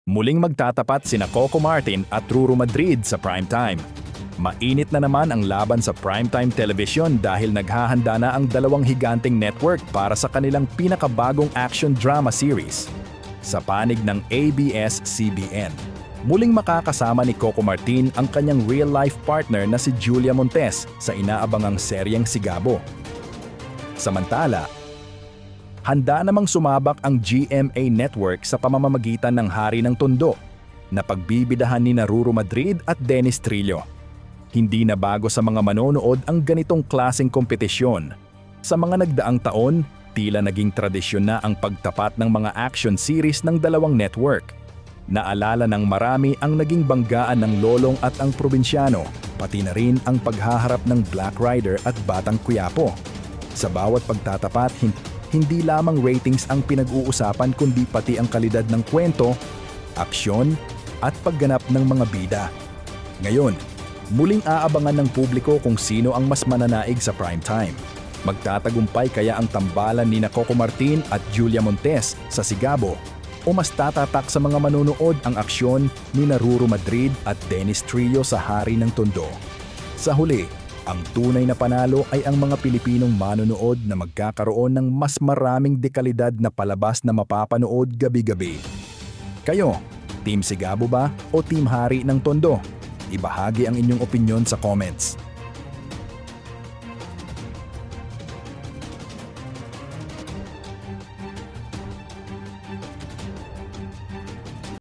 Muling magtatapat sina Coco Martin at Ruru Madrid sa primetime. Mainit na naman ang laban sa primetime television dahil naghahanda na ang dalawang higanting network para sa kanilang pinakabagong action drama series. Sa panig ng ABS-CBN, muling makakasama ni Coco Martin ang kanyang real-life partner na si Julia Montes sa inaabangang seryeng Sigabo. Samantala, handa namang sumabak ang GMA Network sa pamamagitan ng Hari ng Tondo na pagbibidahan ni Ruru Madrid at Dennis Trillo. Hindi na bago sa mga manonood ang ganitong klaseng kompetisyon. Sa mga nagdaang taon, tila naging tradisyon na ang pagtapat ng mga action series ng dalawang network. Naalala ng marami ang naging banggaan ng Lolong at ang Probinsyano, pati na rin ang paghaharap ng Black Rider at Batang Quiapo. Sa bawat pagtatapat, hindi lamang ratings ang pinag-uusapan kundi pati ang kalidad ng kwento, aksyon at pagganap ng mga bida. Ngayon, muling aabangan ng publiko kung sino ang mas mananaig sa primetime. Magtatagumpay kaya ang tambalan ni Coco Martin at Julia Montes sa Sigabo o mas tatatak sa mga manonood ang aksyon ni Ruru Madrid at Dennis Trillo sa Hari ng Tondo. Sa huli, ang tunay na panalo ay ang mga Pilipinong manonood na magkakaroon ng mas maraming dekalidad na palabas na mapapanood gabi-gabi. Kayo, Team Sigabo ba o Team Hari ng Tondo? Ibahagi ang inyong opinyon sa comments.